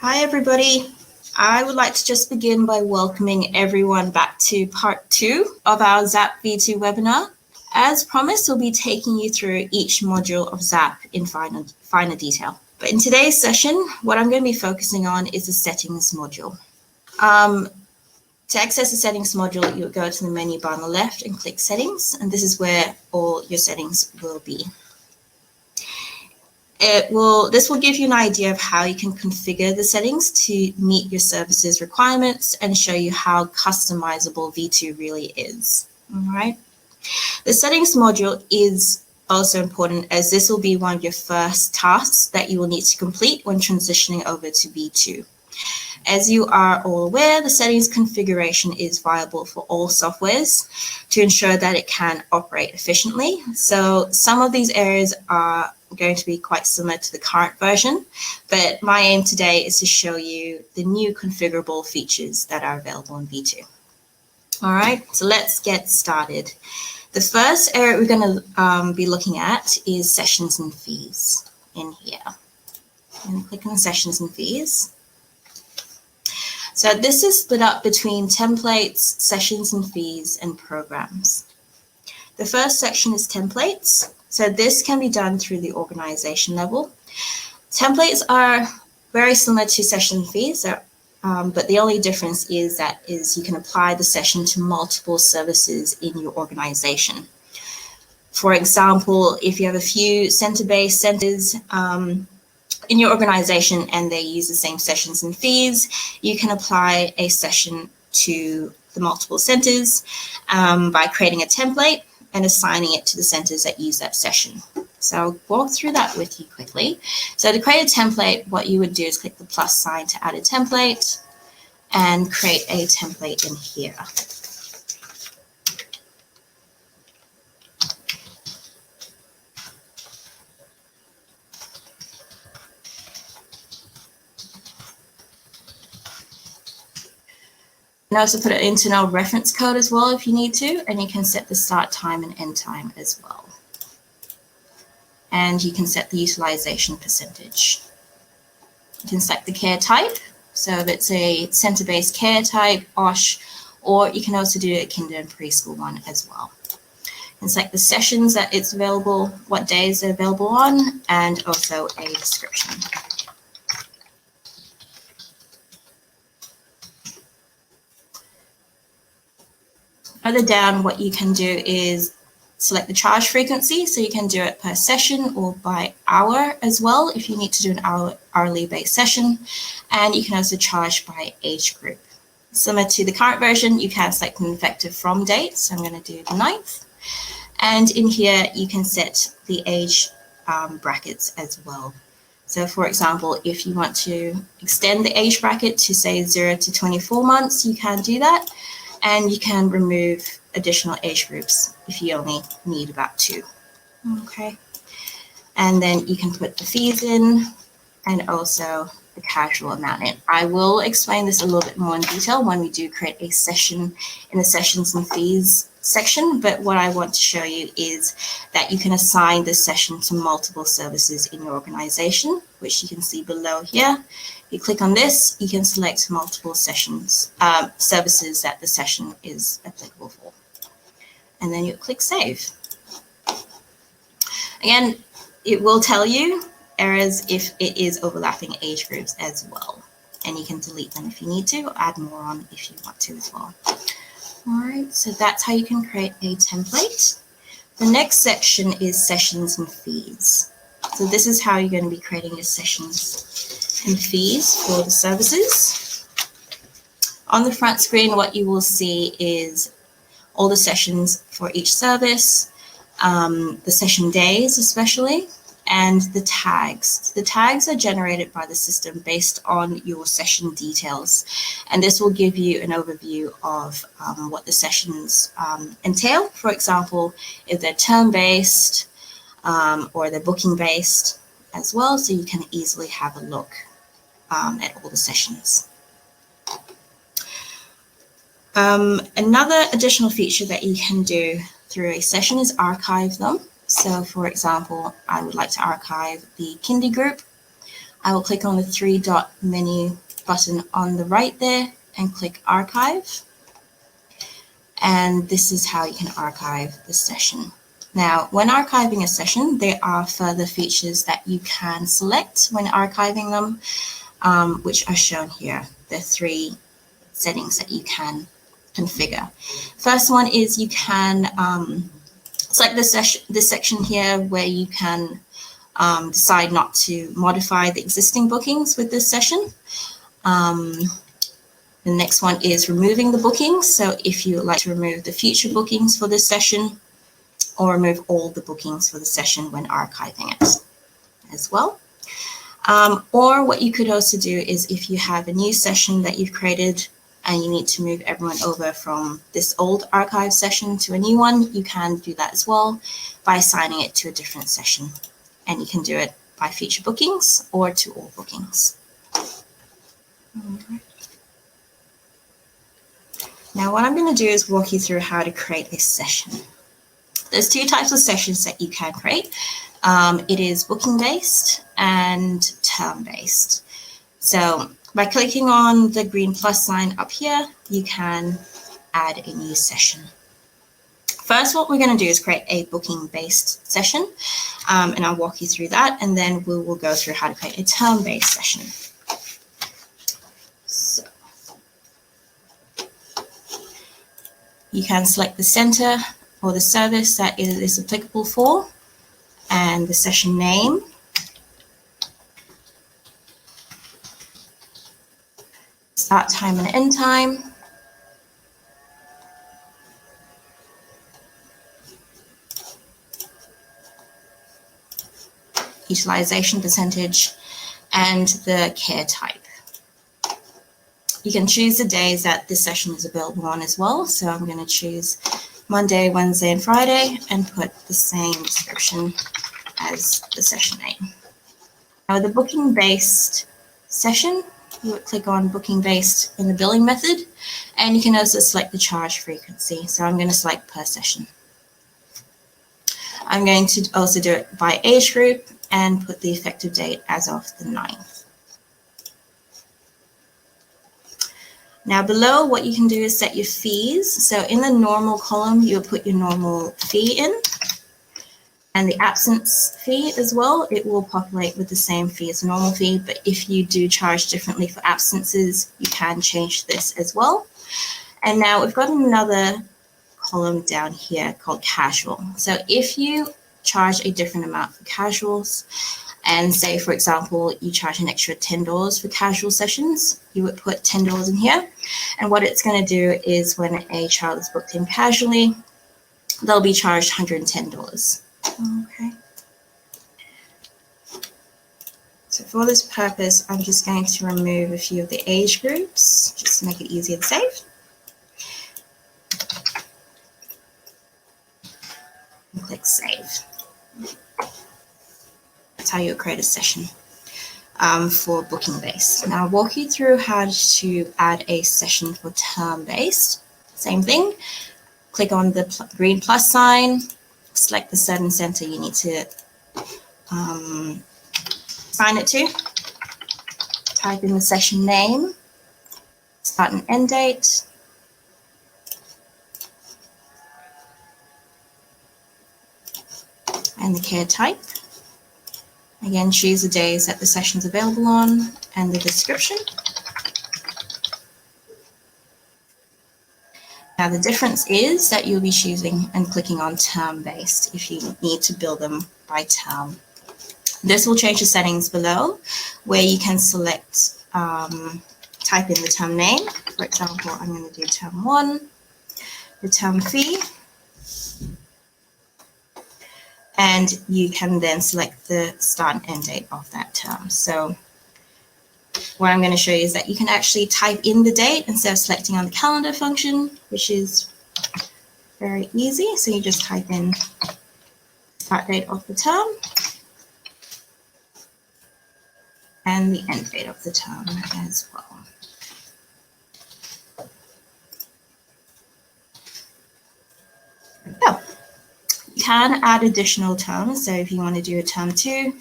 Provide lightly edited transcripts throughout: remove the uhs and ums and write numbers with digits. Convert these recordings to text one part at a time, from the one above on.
Hi, everybody. I would like to just begin by welcoming everyone back to part 2 of our ZAP V2 webinar. As promised, we'll be taking you through each module of ZAP in finer detail. But in today's session, what I'm going to be focusing on is the settings module. To access the settings module, you'll go to the menu bar on the left and click settings, and this is where all your settings will be. This will give you an idea of how you can configure the settings to meet your service's requirements and show you how customizable V2 really is. All right. The settings module is also important as this will be one of your first tasks that you will need to complete when transitioning over to V2. As you are all aware, the settings configuration is viable for all softwares to ensure that it can operate efficiently. So some of these areas are going to be quite similar to the current version, but my aim today is to show you the new configurable features that are available in V2. All right, so let's get started. The first area we're going to be looking at is sessions and fees in here. I'm going to click on sessions and fees. So this is split up between templates, sessions and fees, and programs. The first section is templates. So this can be done through the organization level. Templates are very similar to session and fees, but the only difference is you can apply the session to multiple services in your organization. For example, if you have a few center-based centers, in your organization and they use the same sessions and fees, you can apply a session to the multiple centers by creating a template and assigning it to the centers that use that session. So I'll walk through that with you quickly. So to create a template, what you would do is click the plus sign to add a template and create a template in here. You can also put an internal reference code as well if you need to, and you can set the start time and end time as well. And you can set the utilization percentage. You can select the care type, so if it's a center-based care type, OSH, or you can also do a kinder and preschool one as well. You can select the sessions that it's available, what days they're available on, and also a description. Further down, what you can do is select the charge frequency, so you can do it per session or by hour as well if you need to do an hourly based session, and you can also charge by age group. Similar to the current version, you can select an effective from date, so I'm going to do the 9th, and in here you can set the age brackets as well. So for example, if you want to extend the age bracket to say 0 to 24 months, you can do that. And you can remove additional age groups if you only need about 2. Okay. And then you can put the fees in and also the casual amount in. I will explain this a little bit more in detail when we do create a session in the sessions and fees section. But what I want to show you is that you can assign the session to multiple services in your organization, which you can see below here. You click on this, you can select multiple sessions, services that the session is applicable for. And then you click save. Again, it will tell you errors if it is overlapping age groups as well. And you can delete them if you need to, or add more on if you want to as well. All right, so that's how you can create a template. The next section is sessions and fees. So this is how you're going to be creating your sessions and fees for the services. On the front screen, what you will see is all the sessions for each service, the session days especially, and the tags. The tags are generated by the system based on your session details. And this will give you an overview of what the sessions entail. For example, if they're term-based or they're booking-based as well, so you can easily have a look at all the sessions. Another additional feature that you can do through a session is archive them. So for example, I would like to archive the kindy group I will click on the 3-dot menu button on the right there and click Archive. And this is how you can archive the session. Now, when archiving a session, there are further features that you can select when archiving them, which are shown here. The 3 settings that you can configure. First one is you can select this section here where you can decide not to modify the existing bookings with this session. The next one is removing the bookings. So if you would like to remove the future bookings for this session, or remove all the bookings for the session when archiving it as well. Or what you could also do is if you have a new session that you've created and you need to move everyone over from this old archive session to a new one, you can do that as well by assigning it to a different session. And you can do it by future bookings or to all bookings. Now what I'm going to do is walk you through how to create a session. There's 2 types of sessions that you can create. It is booking-based and term-based. So by clicking on the green plus sign up here, you can add a new session. First, what we're going to do is create a booking-based session, and I'll walk you through that, and then we will go through how to create a term-based session. So you can select the center or the service that it is applicable for, and the session name. Start time and end time. Utilization percentage, and the care type. You can choose the days that this session is available on as well. So I'm going to choose Monday, Wednesday, and Friday and put the same description as the session name. Now the booking-based session, you would click on booking-based in the billing method, and you can also select the charge frequency. So I'm going to select per session. I'm going to also do it by age group and put the effective date as of the 9th. Now below, what you can do is set your fees. So in the normal column, you'll put your normal fee in, and the absence fee as well. It will populate with the same fee as a normal fee, but if you do charge differently for absences, you can change this as well. And now we've got another column down here called casual. So if you charge a different amount for casuals, and say, for example, you charge an extra $10 for casual sessions, you would put $10 in here. And what it's going to do is when a child is booked in casually, they'll be charged $110. Okay. So for this purpose, I'm just going to remove a few of the age groups, just to make it easier to save. And click Save. That's how you create a session for booking-based. Now I'll walk you through how to add a session for term-based. Same thing. Click on the green plus sign, select the certain center you need to assign it to. Type in the session name, start and end date, and the care type. Again, choose the days that the session is available on and the description. Now the difference is that you'll be choosing and clicking on term-based if you need to build them by term. This will change the settings below where you can select, type in the term name. For example, I'm going to do term 1, the term fee, and you can then select the start and end date of that term. So what I'm going to show you is that you can actually type in the date instead of selecting on the calendar function, which is very easy. So you just type in start date of the term and the end date of the term as well. There we go. You can add additional terms. So if you want to do a term 2,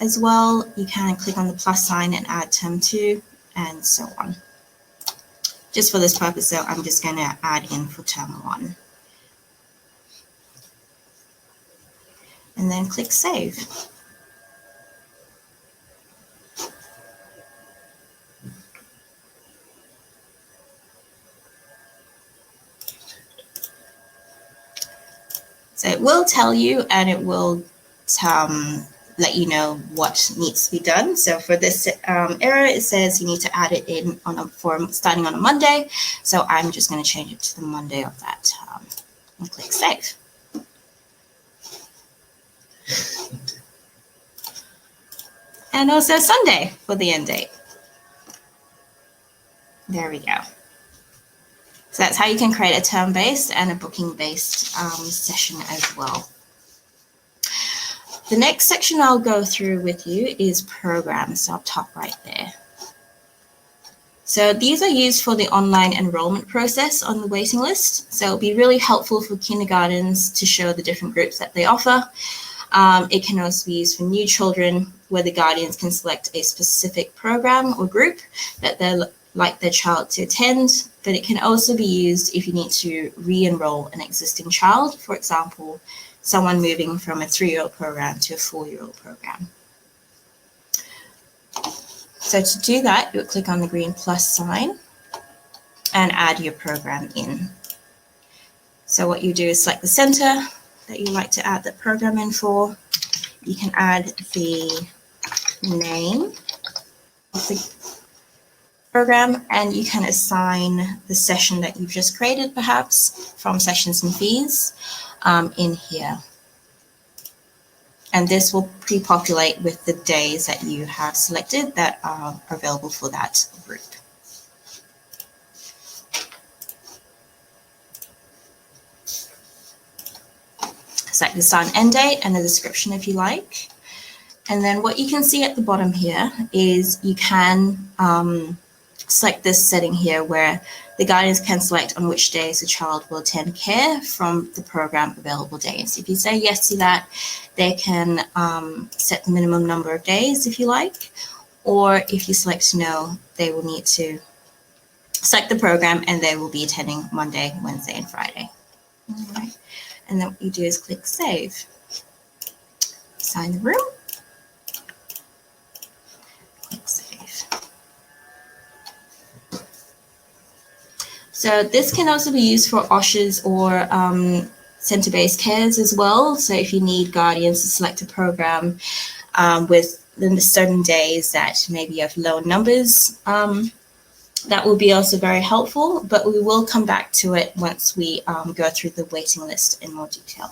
as well, you can click on the plus sign and add term 2 and so on. Just for this purpose, though, I'm just going to add in for term 1. And then click save. So it will tell you, and it will let you know what needs to be done. So for this error, it says you need to add it in on a form starting on a Monday. So I'm just going to change it to the Monday of that term and click save. And also Sunday for the end date. There we go. So that's how you can create a term-based and a booking-based session as well. The next section I'll go through with you is programs up top right there. So these are used for the online enrollment process on the waiting list. So it'll be really helpful for kindergartens to show the different groups that they offer. It can also be used for new children where the guardians can select a specific program or group that they'd like their child to attend, but it can also be used if you need to re-enroll an existing child, for example, someone moving from a 3-year-old program to a 4-year-old program. So to do that, you'll click on the green plus sign and add your program in. So what you do is select the center that you like to add the program in for. You can add the name of the program, and you can assign the session that you've just created, perhaps from sessions and fees in here. And this will pre-populate with the days that you have selected that are available for that group. Select the start and end date and the description if you like. And then what you can see at the bottom here is you can select this setting here where the guardians can select on which days the child will attend care from the program available days. If you say yes to that, they can set the minimum number of days if you like, or if you select no, they will need to select the program and they will be attending Monday, Wednesday, and Friday. All right. And then what you do is click save. Assign the room. Click save. So this can also be used for OSHAs or center-based cares as well. So if you need guardians to select a program with certain days that maybe you have low numbers, that will be also very helpful, but we will come back to it once we go through the waiting list in more detail.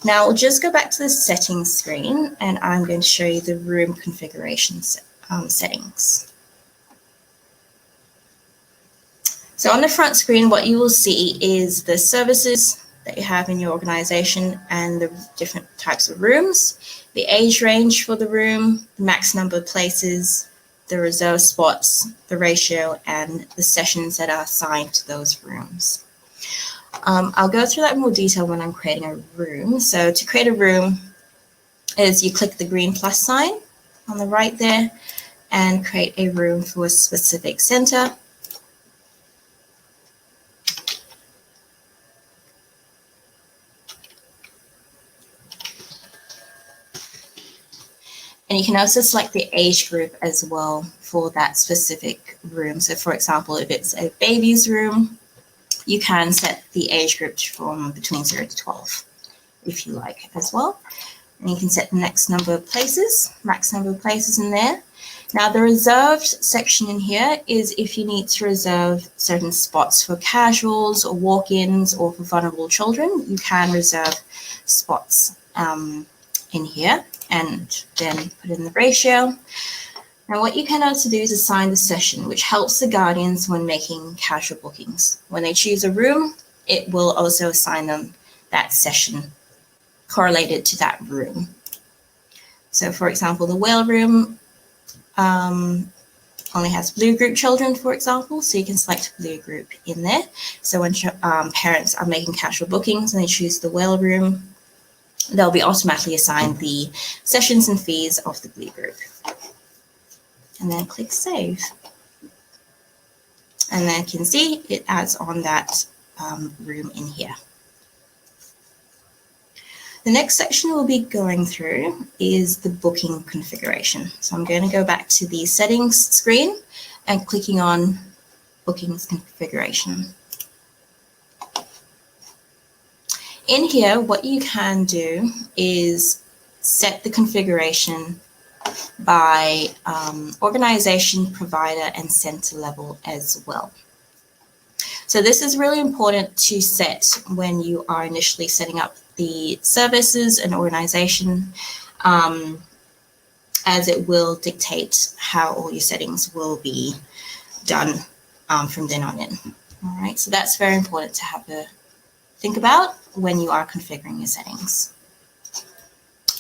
Now we'll just go back to the settings screen and I'm going to show you the room configuration settings. So on the front screen, what you will see is the services that you have in your organization and the different types of rooms, the age range for the room, the max number of places, the reserve spots, the ratio, and the sessions that are assigned to those rooms. I'll go through that in more detail when I'm creating a room. So to create a room is you click the green plus sign on the right there and create a room for a specific center. And you can also select the age group as well for that specific room. So for example, if it's a baby's room, you can set the age group from between 0 to 12 if you like as well. And you can set the next number of places, max number of places in there. Now the reserved section in here is if you need to reserve certain spots for casuals or walk-ins or for vulnerable children, you can reserve spots in here and then put in the ratio. Now what you can also do is assign the session, which helps the guardians when making casual bookings. When they choose a room, it will also assign them that session correlated to that room. So for example, the whale room only has blue group children, for example, so you can select blue group in there. So when parents are making casual bookings and they choose the whale room, they'll be automatically assigned the sessions and fees of the Glee group. And then click Save. And then you can see it adds on that room in here. The next section we'll be going through is the booking configuration. So I'm going to go back to the settings screen and clicking on bookings configuration. In here, what you can do is set the configuration by organization, provider, and center level as well. So this is really important to set when you are initially setting up the services and organization, as it will dictate how all your settings will be done from then on in. All right, so that's very important to have a think about when you are configuring your settings.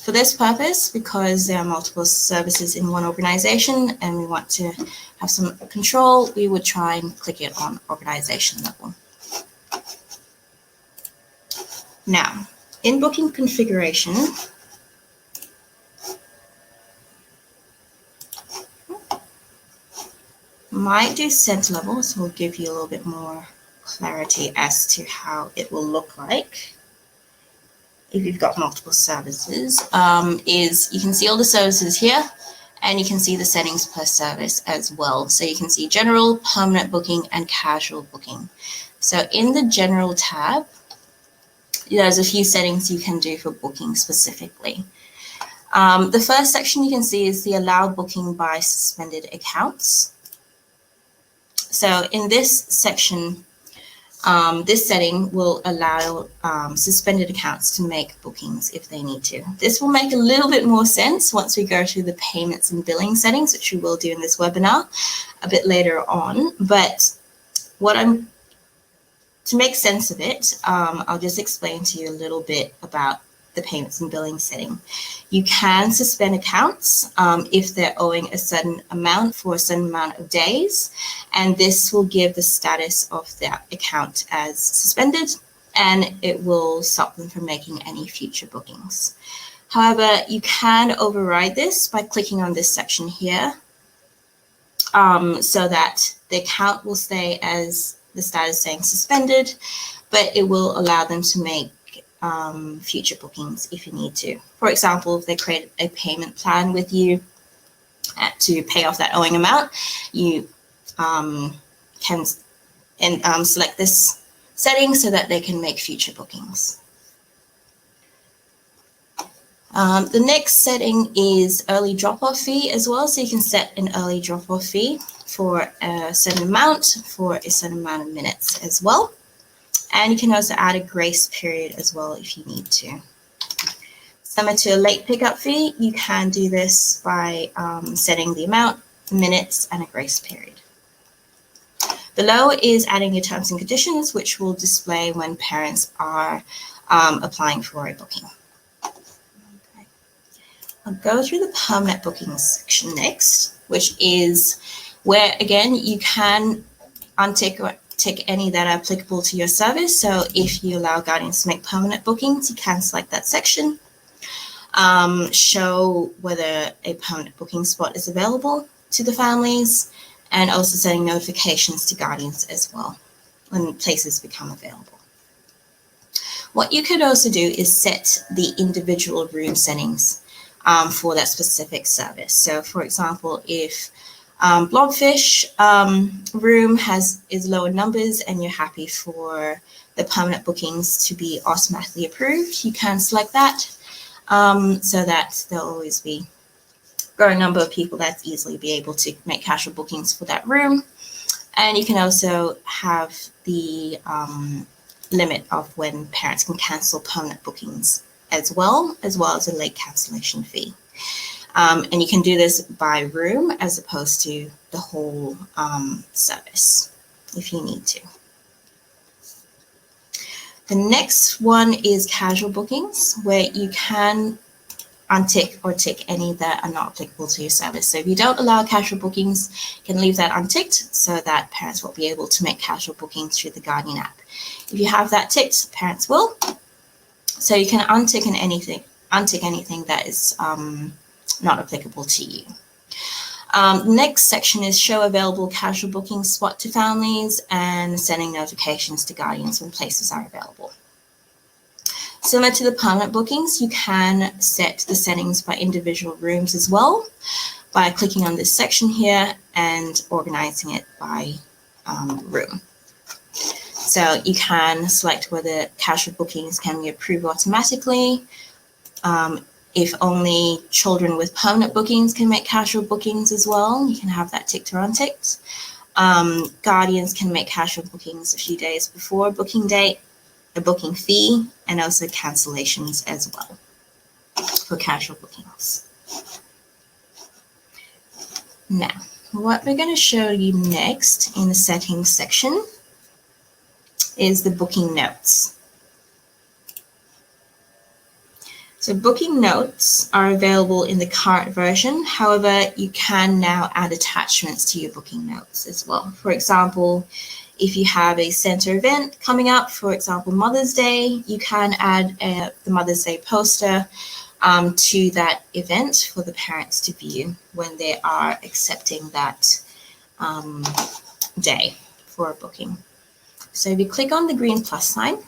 For this purpose, because there are multiple services in one organization and we want to have some control, we would try and click it on organization level. Now, in booking configuration, might do center level, so we'll give you a little bit more clarity as to how it will look like if you've got multiple services. Is you can see all the services here, and you can see the settings per service as well. So you can see general, permanent booking, and casual booking. So in the general tab, there's a few settings you can do for booking specifically. The first section you can see is the allow booking by suspended accounts. So in this section, this setting will allow suspended accounts to make bookings if they need to. This will make a little bit more sense once we go through the payments and billing settings, which we will do in this webinar a bit later on. But to make sense of it, I'll just explain to you a little bit about the payments and billing setting. You can suspend accounts if they're owing a certain amount for a certain amount of days, and this will give the status of that account as suspended, and it will stop them from making any future bookings. However, you can override this by clicking on this section here, so that the account will stay as the status saying suspended, but it will allow them to make future bookings if you need to. For example, if they create a payment plan with you to pay off that owing amount, you can select this setting so that they can make future bookings. The next setting is early drop-off fee as well. So you can set an early drop-off fee for a certain amount for a certain amount of minutes as well. And you can also add a grace period as well if you need to. Similar to a late pickup fee, you can do this by setting the amount, minutes, and a grace period. Below is adding your terms and conditions, which will display when parents are applying for a booking. Okay. I'll go through the permanent bookings section next, which is where, again, you can untick or tick any that are applicable to your service. So if you allow guardians to make permanent bookings, you can select that section. Show whether a permanent booking spot is available to the families, and also sending notifications to guardians as well when places become available. What you could also do is set the individual room settings for that specific service. So for example, if Blobfish room is lower numbers and you're happy for the permanent bookings to be automatically approved, you can select that so that there'll always be a growing number of people that easily be able to make casual bookings for that room. And you can also have the limit of when parents can cancel permanent bookings as well as a late cancellation fee. And you can do this by room as opposed to the whole service if you need to. The next one is casual bookings, where you can untick or tick any that are not applicable to your service. So if you don't allow casual bookings, you can leave that unticked so that parents will be able to make casual bookings through the Guardian app. If you have that ticked, parents will. So you can untick anything that is not applicable to you. Next section is show available casual booking spot to families and sending notifications to guardians when places are available. Similar to the permanent bookings, you can set the settings by individual rooms as well by clicking on this section here and organizing it by room. So you can select whether casual bookings can be approved automatically. If only children with permanent bookings can make casual bookings as well, you can have that ticked or unticked. Guardians can make casual bookings a few days before a booking date, a booking fee, and also cancellations as well for casual bookings. Now, what we're going to show you next in the settings section is the booking notes. So booking notes are available in the current version. However, you can now add attachments to your booking notes as well. For example, if you have a center event coming up, for example, Mother's Day, you can add the Mother's Day poster to that event for the parents to view when they are accepting that day for a booking. So if you click on the green plus sign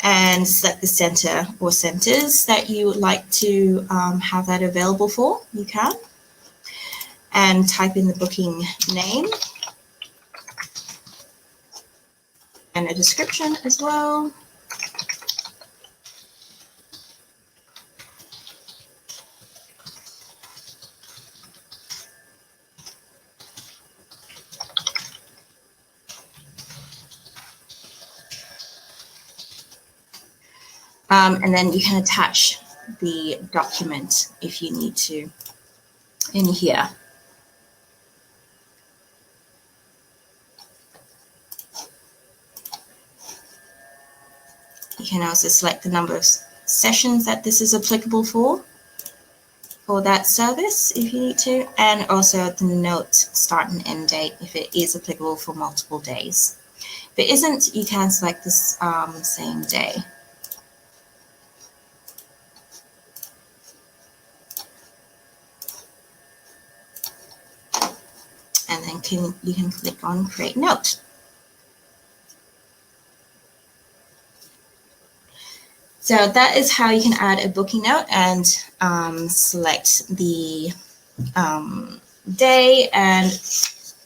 and select the center or centers that you would like to have that available for, you can. And type in the booking name and a description as well. And then you can attach the document if you need to in here. You can also select the number of sessions that this is applicable for that service if you need to, and also the note start and end date if it is applicable for multiple days. If it isn't, you can select this same day. And then you can click on Create Note. So that is how you can add a booking note and select the day and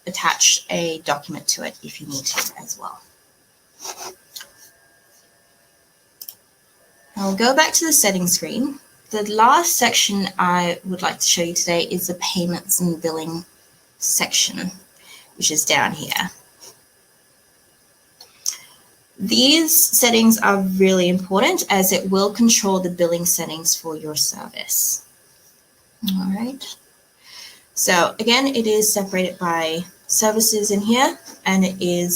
attach a document to it if you need to as well. I'll go back to the settings screen. The last section I would like to show you today is the payments and billing section, which is down here. These settings are really important as it will control the billing settings for your service. All right. So again, it is separated by services in here, and you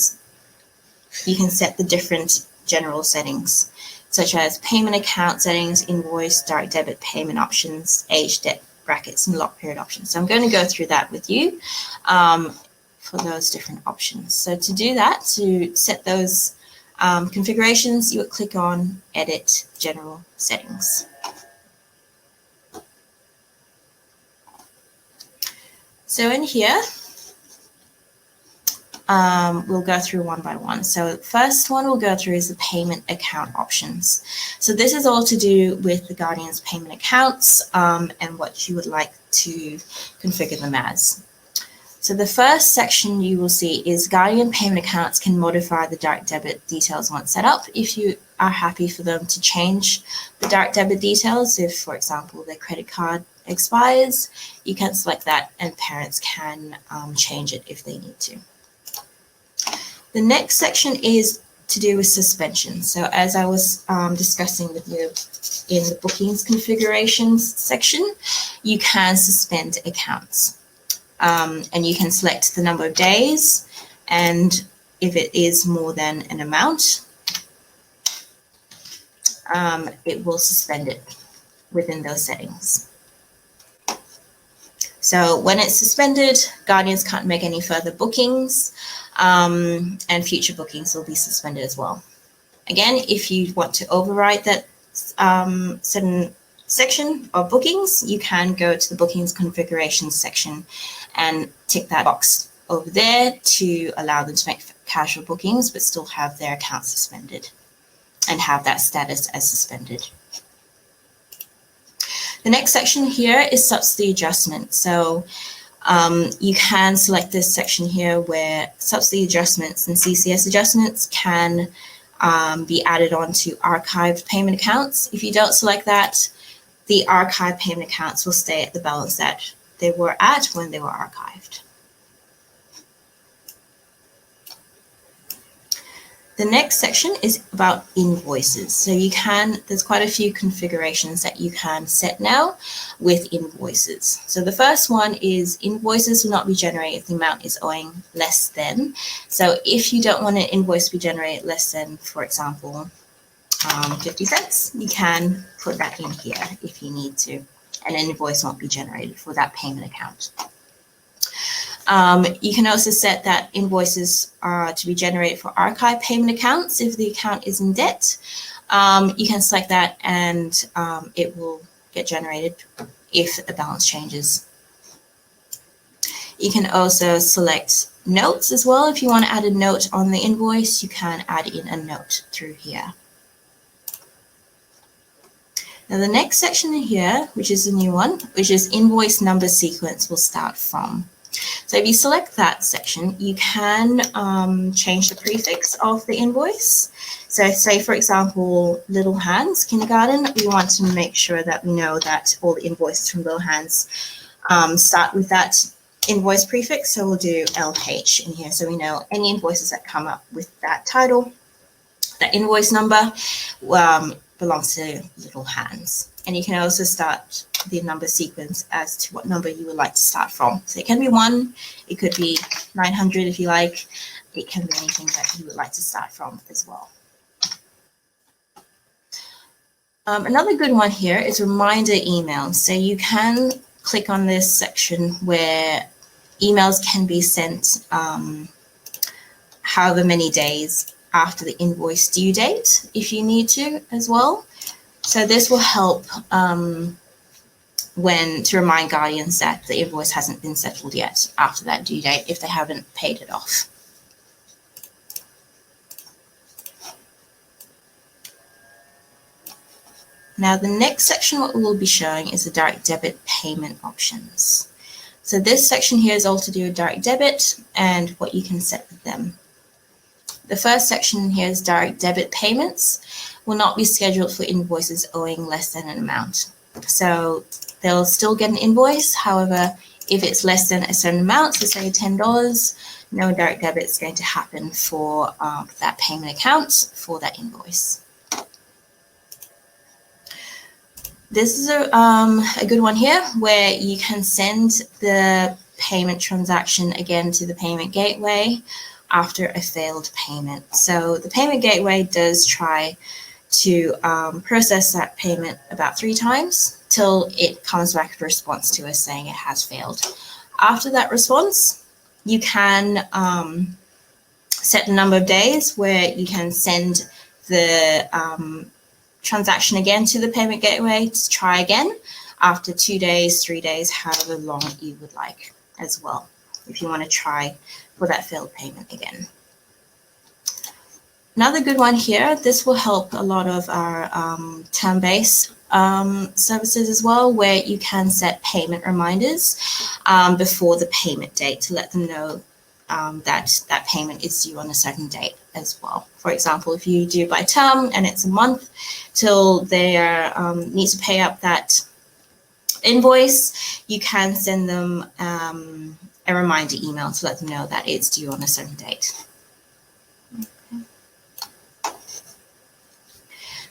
can set the different general settings, such as payment account settings, invoice, direct debit payment options, age, debt brackets, and lock period options. So I'm going to go through that with you for those different options. So to do that, to set those configurations, you would click on Edit General Settings. So in here, we'll go through one by one. So first one we'll go through is the payment account options. So this is all to do with the Guardian's payment accounts and what you would like to configure them as. So the first section you will see is Guardian payment accounts can modify the direct debit details once set up. If you are happy for them to change the direct debit details, if, for example, their credit card expires, you can select that and parents can change it if they need to. The next section is to do with suspension. So as I was discussing with you in the bookings configurations section, you can suspend accounts. And you can select the number of days, and if it is more than an amount, it will suspend it within those settings. So when it's suspended, Guardians can't make any further bookings, and future bookings will be suspended as well. Again, if you want to override that certain section of bookings, you can go to the bookings configuration section and tick that box over there to allow them to make casual bookings but still have their account suspended and have that status as suspended. The next section here is subsidy adjustment. So you can select this section here where subsidy adjustments and CCS adjustments can be added on to archived payment accounts. If you don't select that, the archived payment accounts will stay at the balance that they were at when they were archived. The next section is about invoices. So there's quite a few configurations that you can set now with invoices. So the first one is invoices will not be generated if the amount is owing less than. So if you don't want an invoice to be generated less than, for example, 50 cents, you can put that in here if you need to, and an invoice won't be generated for that payment account. You can also set that invoices are to be generated for archive payment accounts if the account is in debt. You can select that and it will get generated if the balance changes. You can also select notes as well. If you want to add a note on the invoice, you can add in a note through here. Now the next section here, which is a new one, which is invoice number sequence will start from. So if you select that section, you can change the prefix of the invoice. So say, for example, Little Hands Kindergarten, we want to make sure that we know that all the invoices from Little Hands start with that invoice prefix. So we'll do LH in here. So we know any invoices that come up with that title, that invoice number belongs to Little Hands. And you can also start the number sequence as to what number you would like to start from. So it can be 1, it could be 900 if you like, it can be anything that you would like to start from as well. Another good one here is reminder emails. So you can click on this section where emails can be sent however many days after the invoice due date if you need to as well. So this will help to remind guardians that the invoice hasn't been settled yet after that due date if they haven't paid it off. Now the next section what we will be showing is the direct debit payment options. So this section here is all to do with direct debit and what you can set with them. The first section here is direct debit payments will not be scheduled for invoices owing less than an amount. So they'll still get an invoice. However, if it's less than a certain amount, so say $10, no direct debit is going to happen for that payment account for that invoice. This is a good one here where you can send the payment transaction again to the payment gateway after a failed payment. So the payment gateway does try to process that payment about 3 times till it comes back with a response to us saying it has failed. After that response, you can set the number of days where you can send the transaction again to the payment gateway to try again after 2 days, 3 days, however long you would like as well, if you want to try for that failed payment again. Another good one here, this will help a lot of our term-based services as well, where you can set payment reminders before the payment date to let them know that payment is due on a certain date as well. For example, if you do by term and it's a month till they need to pay up that invoice, you can send them a reminder email to let them know that it's due on a certain date. Okay.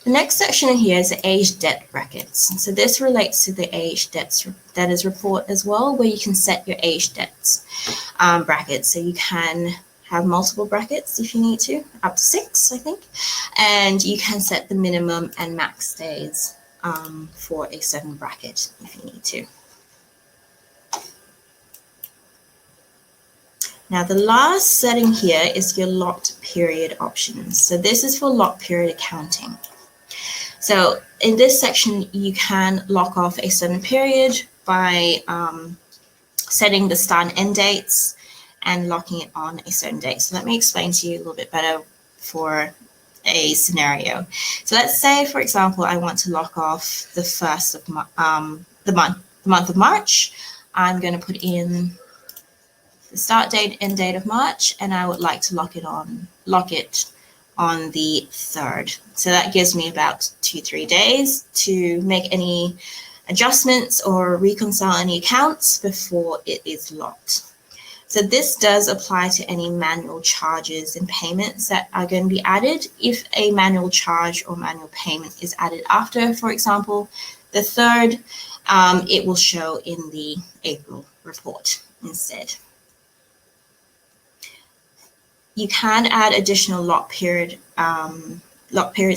The next section in here is the aged debt brackets. So this relates to the aged debtors report as well, where you can set your aged debts brackets. So you can have multiple brackets if you need to, up to 6, I think. And you can set the minimum and max days for a certain bracket if you need to. Now the last setting here is your locked period options. So this is for lock period accounting. So in this section, you can lock off a certain period by setting the start and end dates and locking it on a certain date. So let me explain to you a little bit better for a scenario. So let's say, for example, I want to lock off the first of the month of March. I'm going to put in the start date, end date of March, and I would like to lock it on the 3rd. So that gives me about 2-3 days to make any adjustments or reconcile any accounts before it is locked. So this does apply to any manual charges and payments that are going to be added. If a manual charge or manual payment is added after, for example, the 3rd, it will show in the April report instead. You can add additional lock periods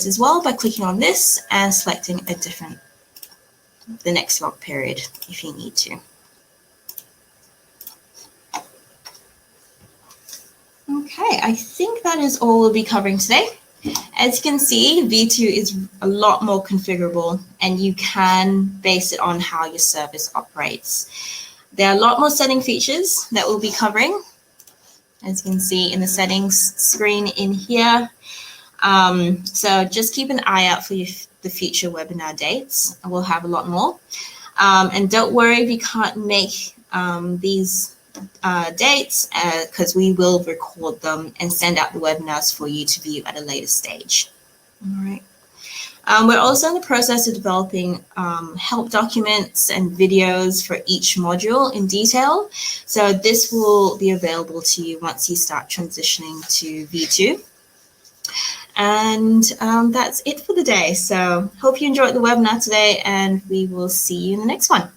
as well by clicking on this and selecting the next lock period if you need to. Okay, I think that is all we'll be covering today. As you can see, V2 is a lot more configurable, and you can base it on how your service operates. There are a lot more setting features that we'll be covering, as you can see in the settings screen in here. So just keep an eye out for the future webinar dates. We'll have a lot more. And don't worry if you can't make these dates, because we will record them and send out the webinars for you to view at a later stage. All right. We're also in the process of developing help documents and videos for each module in detail. So this will be available to you once you start transitioning to V2. And that's it for the day. So hope you enjoyed the webinar today, and we will see you in the next one.